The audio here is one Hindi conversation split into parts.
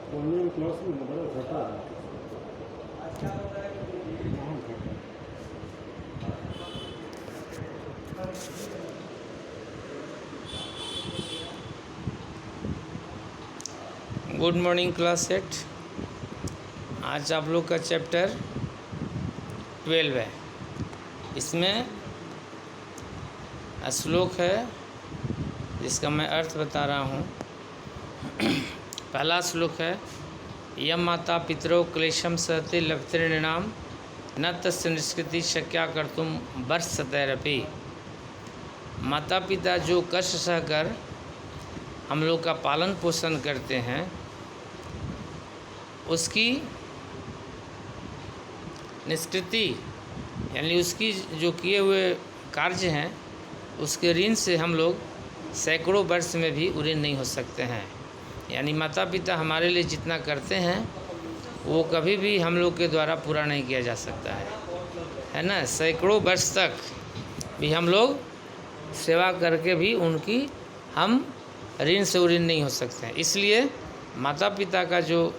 ऑनलाइन क्लास में बड़ा घटा है। हाँ, घटा। Good morning class 8। आज आप लोग का चैप्टर 12 है। इसमें श्लोक है जिसका मैं अर्थ बता रहा हूँ। पहला श्लोक है, यम माता पितरो क्लेशम सहते लभते नृणाम न तस्य निष्कृति शक्या कर्तुम वर्षतैरपि। माता पिता जो कष्ट सहकर हम लोग का पालन पोषण करते हैं, उसकी निष्कृति यानी उसकी जो किए हुए कार्य हैं, उसके ऋण से हम लोग सैकड़ों वर्ष में भी ऋण नहीं हो सकते हैं। यानी माता पिता हमारे लिए जितना करते हैं वो कभी भी हम लोग के द्वारा पूरा नहीं किया जा सकता है ना। सैकड़ों वर्ष तक भी हम लोग सेवा करके भी उनकी हम ऋण से ऋण नहीं हो सकते हैं। इसलिए माता पिता का जो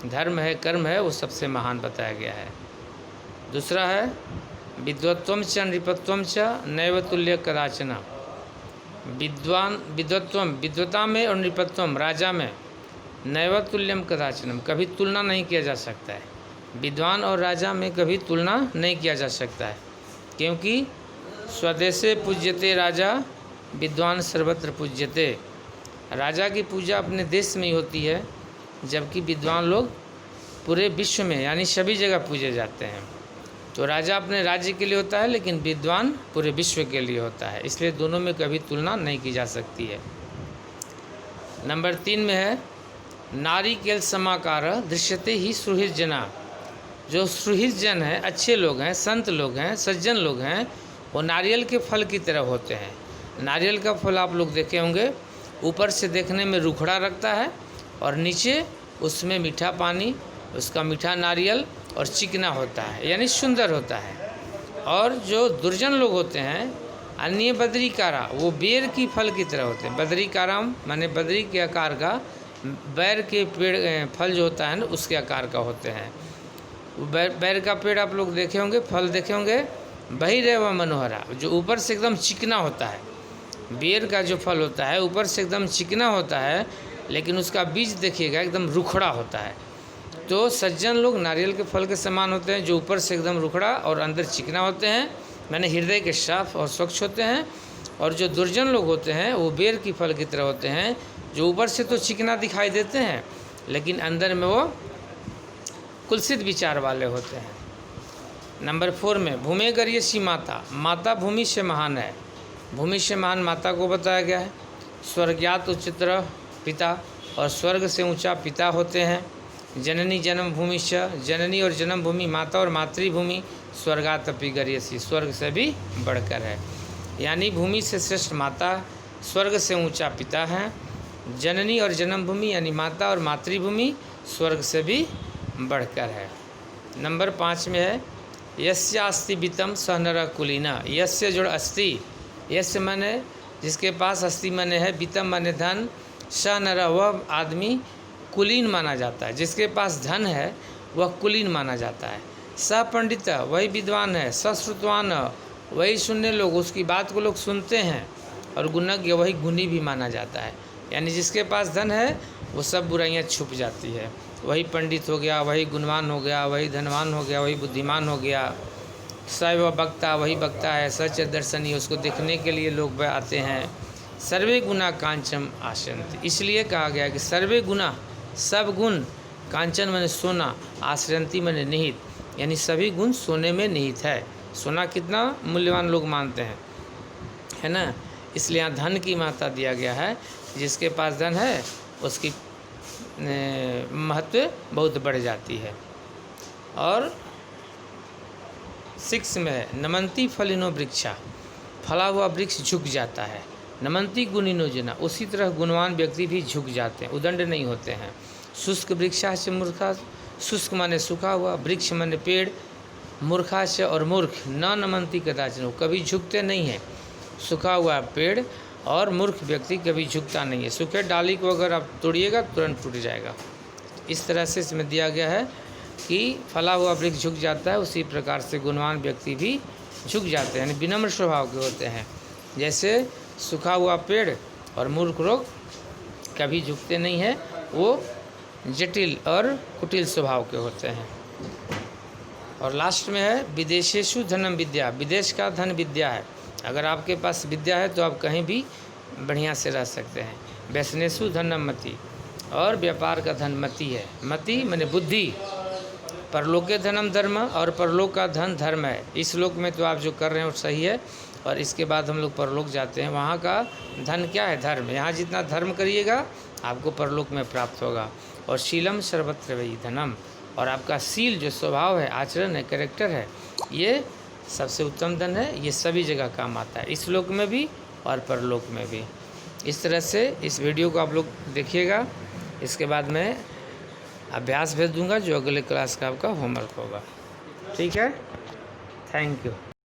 धर्म है, कर्म है, वो सबसे महान बताया गया है। दूसरा है, विद्वत्वम च नृपत्वम च नैव तुल्य कदाचन। विद्वत्वम विद्वता में और नृपत्वम राजा में, नैव तुल्यम कदाचनम कभी तुलना नहीं किया जा सकता है। विद्वान और राजा में कभी तुलना नहीं किया जा सकता है, क्योंकि स्वदेशे पूज्यते राजा विद्वान सर्वत्र पूज्यते। राजा की पूजा अपने देश में ही होती है, जबकि विद्वान लोग पूरे विश्व में यानी सभी जगह पूजे जाते हैं। तो राजा अपने राज्य के लिए होता है, लेकिन विद्वान पूरे विश्व के लिए होता है। इसलिए दोनों में कभी तुलना नहीं की जा सकती है। नंबर 3 में है, नारी केल समाकार दृश्यते ही सुहृद जना। जो सुहृद जन है, अच्छे लोग हैं, संत लोग हैं, सज्जन लोग हैं, वो नारियल के फल की तरह होते हैं। नारियल का फल आप लोग देखे होंगे, ऊपर से देखने में रुखड़ा रखता है और नीचे उसमें मीठा पानी, उसका मीठा नारियल और चिकना होता है, यानी सुंदर होता है। और जो दुर्जन लोग होते हैं, अन्य बद्रीकारा, वो बेर की फल की तरह होते हैं। बद्रीकाराम माने बद्री के आकार का, बैर के पेड़ फल जो होता है ना, उसके आकार का होते हैं। बैर का पेड़ आप लोग देखे होंगे, फल देखे होंगे, बहिरे व मनोहरा, जो ऊपर से एकदम चिकना होता है। बेर का जो फल होता है ऊपर से एकदम चिकना होता है, लेकिन उसका बीज देखिएगा एकदम रुखड़ा होता है। तो सज्जन लोग नारियल के फल के समान होते हैं, जो ऊपर से एकदम रुखड़ा और अंदर चिकना होते हैं, माने हृदय के साफ और स्वच्छ होते हैं। और जो दुर्जन लोग होते हैं वो बेर की फल की तरह होते हैं, जो ऊपर से तो चिकना दिखाई देते हैं, लेकिन अंदर में वो कुलसित विचार वाले होते हैं। नंबर 4 में, भूमि गर्यसी माता, माता भूमि से महान है। भूमि से महान माता को बताया गया है। स्वर्गयात उच्चतर पिता, और स्वर्ग से ऊंचा पिता होते हैं। जननी जन्म भूमि से, जननी और जन्म भूमि, माता और मातृभूमि स्वर्गात अपि गर्यसी, स्वर्ग से भी बढ़कर है। यानी भूमि से श्रेष्ठ माता, स्वर्ग से ऊंचा पिता है। जननी और जन्मभूमि यानी माता और मातृभूमि स्वर्ग से भी बढ़कर है। नंबर 5 में है, यस्य अस्ति वित्तम स नरः कुलीना। यस्य जोड़ अस्ति, यस्य माने जिसके पास, अस्ति माने है, वित्तम माने धन, स नरः वह आदमी कुलीन माना जाता है। जिसके पास धन है वह कुलीन माना जाता है। स पंडित, वही विद्वान है। स श्रुतवान, वही सुनने लोग, उसकी बात को लोग सुनते हैं। और गुणज्ञ, वही गुणी भी माना जाता है। यानी जिसके पास धन है वो सब बुराइयां छुप जाती है। वही पंडित हो गया, वही गुणवान हो गया, वही धनवान हो गया, वही बुद्धिमान हो गया। सैव वक्ता, वही वक्ता है। सच दर्शनीय, उसको देखने के लिए लोग आते हैं। सर्वे गुना कांचन आश्रयन्ति, इसलिए कहा गया कि सर्वे गुना, सब गुण, कांचन माने सोना, आश्रयन्ति माने निहित, यानी सभी गुण सोने में निहित है। सोना कितना मूल्यवान लोग मानते हैं, है ना। इसलिए यहाँ धन की मात्रा दिया गया है। जिसके पास धन है उसकी महत्व बहुत बढ़ जाती है। और 6 में है, नमंती फलिनो वृक्षा, फला हुआ वृक्ष झुक जाता है। नमंती गुणिनो जना, उसी तरह गुणवान व्यक्ति भी झुक जाते हैं, उदंड नहीं होते हैं। शुष्क वृक्षा से मूर्खा, शुष्क माने सूखा हुआ, वृक्ष माने पेड़, मूर्खा से और मूर्ख, न नमंती कदाचन, कभी झुकते नहीं हैं। सूखा हुआ पेड़ और मूर्ख व्यक्ति कभी झुकता नहीं है। सूखे डाली को अगर आप तोड़िएगा तुरंत टूट जाएगा। इस तरह से इसमें दिया गया है कि फला हुआ वृक्ष झुक जाता है, उसी प्रकार से गुणवान व्यक्ति भी झुक जाते हैं, यानी विनम्र स्वभाव के होते हैं। जैसे सूखा हुआ पेड़ और मूर्ख लोग कभी झुकते नहीं हैं, वो जटिल और कुटिल स्वभाव के होते हैं। और लास्ट में है विदेशेषु धनम विद्या, विदेश का धन विद्या है। अगर आपके पास विद्या है तो आप कहीं भी बढ़िया से रह सकते हैं। व्यसनेषु धनम मति, और व्यापार का धन मति है। मति माने बुद्धि। परलोके धनम धर्म, और परलोक का धन धर्म है। इस लोक में तो आप जो कर रहे हैं वो सही है, और इसके बाद हम लोग परलोक जाते हैं, वहाँ का धन क्या है? धर्म। यहाँ जितना धर्म करिएगा आपको परलोक में प्राप्त होगा। और शीलम सर्वत्र वही धनम, और आपका सील जो स्वभाव है, आचरण है, कैरेक्टर है, ये सबसे उत्तम धन है। ये सभी जगह काम आता है, इस लोक में भी और परलोक में भी। इस तरह से इस वीडियो को आप लोग देखिएगा। इसके बाद मैं अभ्यास भेज दूंगा जो अगले क्लास का आपका होमवर्क होगा। ठीक है, थैंक यू।